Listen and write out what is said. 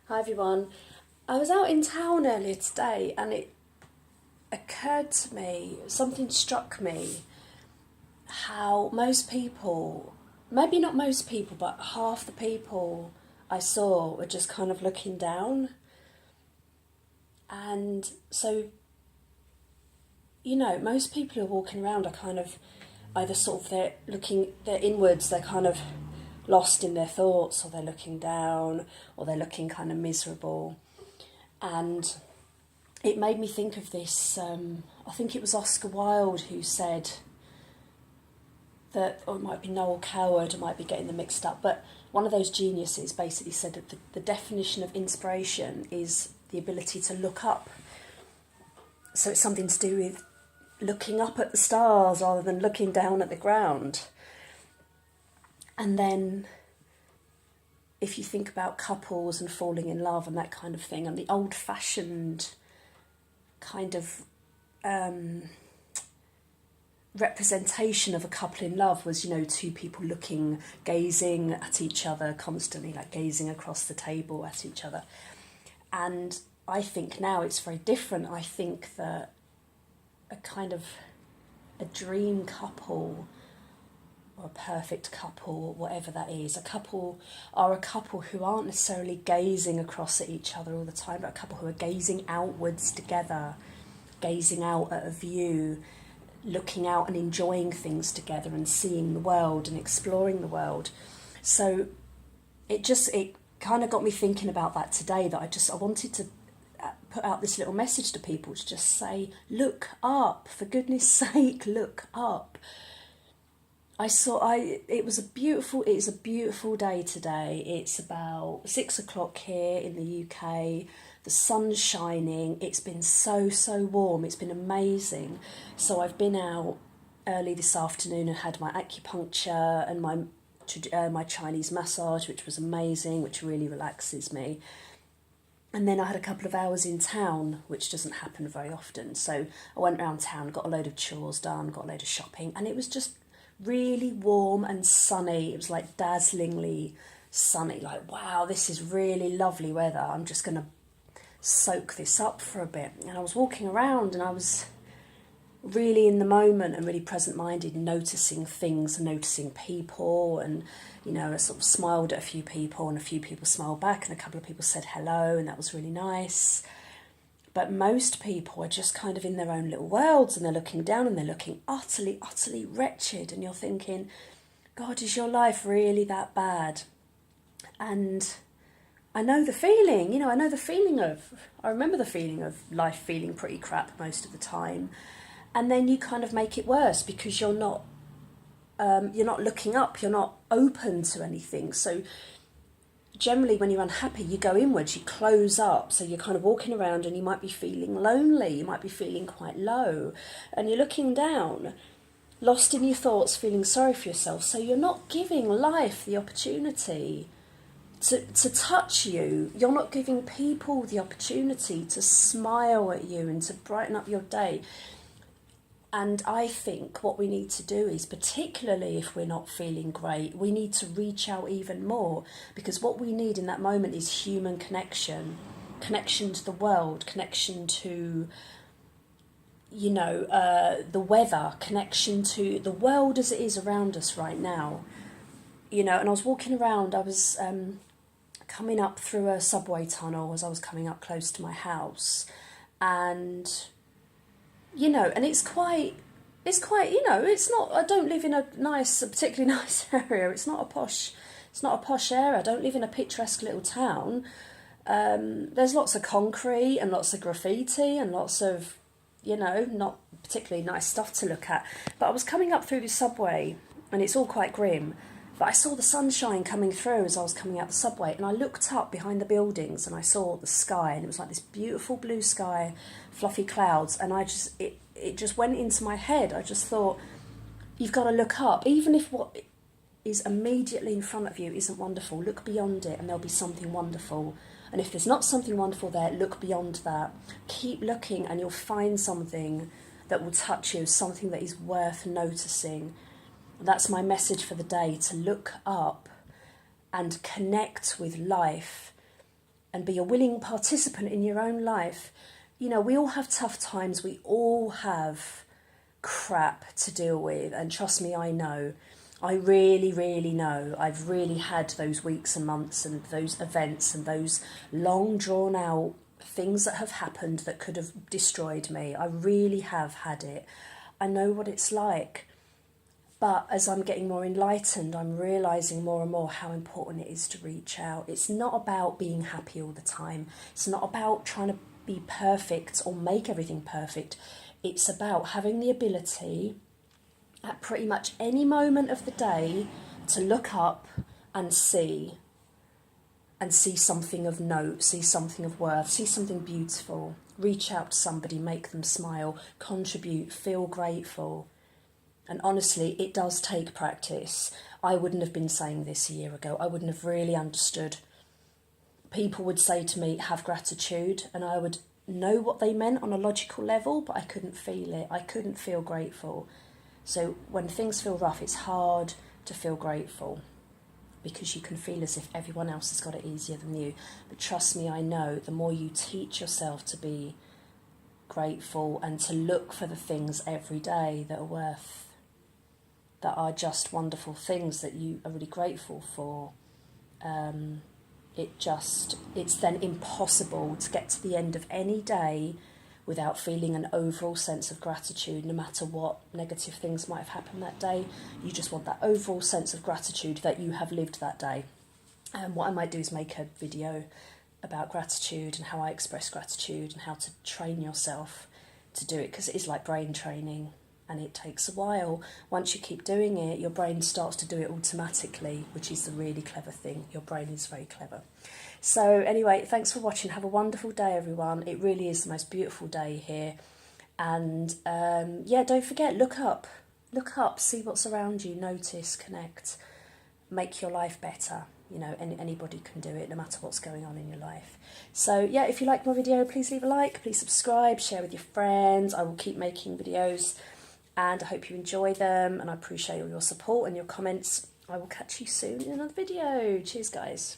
Hi everyone. I was out in town earlier today and it occurred to me, something struck me, how most people, maybe not most people, but half the people I saw were just kind of looking down. And so, most people who are walking around are kind of either they're inwards, they're kind of lost in their thoughts, or they're looking down, or they're looking kind of miserable. And it made me think of this. I think it was Oscar Wilde who said that, or it might be Noel Coward, I might be getting them mixed up, but one of those geniuses basically said that the definition of inspiration is the ability to look up. So it's something to do with looking up at the stars rather than looking down at the ground. And then if you think about couples and falling in love and that kind of thing, and the old-fashioned kind of representation of a couple in love was, two people gazing at each other constantly, like gazing across the table at each other. And I think now it's very different. I think that a dream couple or a perfect couple, whatever that is, a couple who aren't necessarily gazing across at each other all the time, but a couple who are gazing outwards together, gazing out at a view, looking out and enjoying things together and seeing the world and exploring the world. So it kind of got me thinking about that today, that I wanted to put out this little message to people to just say, look up, for goodness sake, look up. It is a beautiful day today. It's about 6 o'clock here in the UK. The sun's shining. It's been so warm. It's been amazing. So I've been out early this afternoon and had my acupuncture and my Chinese massage, which was amazing, which really relaxes me. And then I had a couple of hours in town, which doesn't happen very often. So I went around town, got a load of chores done, got a load of shopping, and it was just really warm and sunny. It was like dazzlingly sunny, like, wow, this is really lovely weather. I'm just going to soak this up for a bit. And I was walking around and I was really in the moment and really present-minded, noticing things and noticing people. And, I sort of smiled at a few people and a few people smiled back and a couple of people said hello, and that was really nice. But most people are just kind of in their own little worlds, and they're looking down and they're looking utterly wretched. And you're thinking, God, is your life really that bad? And I know the feeling, I remember the feeling of life feeling pretty crap most of the time. And then you kind of make it worse because you're not looking up, you're not open to anything. So generally when you're unhappy, you go inwards, you close up. So you're kind of walking around and you might be feeling lonely, you might be feeling quite low, and you're looking down, lost in your thoughts, feeling sorry for yourself. So you're not giving life the opportunity to touch you. You're not giving people the opportunity to smile at you and to brighten up your day. And I think what we need to do is, particularly if we're not feeling great, we need to reach out even more, because what we need in that moment is human connection to the world, connection to, the weather, connection to the world as it is around us right now. And I was walking around, I was coming up through a subway tunnel as I was coming up close to my house, and and it's quite, it's not, I don't live in a particularly nice area. It's not a posh area. I don't live in a picturesque little town. There's lots of concrete and lots of graffiti and lots of, not particularly nice stuff to look at. But I was coming up through the subway and it's all quite grim. But I saw the sunshine coming through as I was coming out the subway, and I looked up behind the buildings and I saw the sky, and it was like this beautiful blue sky, fluffy clouds, and it just went into my head. I just thought, you've got to look up. Even if what is immediately in front of you isn't wonderful, look beyond it and there'll be something wonderful. And if there's not something wonderful there, look beyond that. Keep looking and you'll find something that will touch you, something that is worth noticing. That's my message for the day, to look up and connect with life and be a willing participant in your own life. You know, we all have tough times, we all have crap to deal with, and trust me, I know. I really, really know. I've really had those weeks and months and those events and those long drawn out things that have happened that could have destroyed me. I really have had it. I know what it's like. But as I'm getting more enlightened, I'm realising more and more how important it is to reach out. It's not about being happy all the time. It's not about trying to be perfect or make everything perfect. It's about having the ability at pretty much any moment of the day to look up and see something of note, see something of worth, see something beautiful, reach out to somebody, make them smile, contribute, feel grateful. And honestly, it does take practice. I wouldn't have been saying this a year ago. I wouldn't have really understood. People would say to me, have gratitude, and I would know what they meant on a logical level, but I couldn't feel it. I couldn't feel grateful. So when things feel rough, it's hard to feel grateful because you can feel as if everyone else has got it easier than you. But trust me, I know the more you teach yourself to be grateful and to look for the things every day that are just wonderful things that you are really grateful for, it's then impossible to get to the end of any day without feeling an overall sense of gratitude, no matter what negative things might have happened that day. You just want that overall sense of gratitude that you have lived that day. And what I might do is make a video about gratitude and how I express gratitude and how to train yourself to do it, because it is like brain training and it takes a while. Once you keep doing it, your brain starts to do it automatically, which is the really clever thing. Your brain is very clever. So anyway, thanks for watching. Have a wonderful day, everyone. It really is the most beautiful day here. And yeah, don't forget, look up, see what's around you, notice, connect, make your life better. You know, anybody can do it, no matter what's going on in your life. So yeah, if you like my video, please leave a like, please subscribe, share with your friends. I will keep making videos and I hope you enjoy them, and I appreciate all your support and your comments. I will catch you soon in another video. Cheers, guys.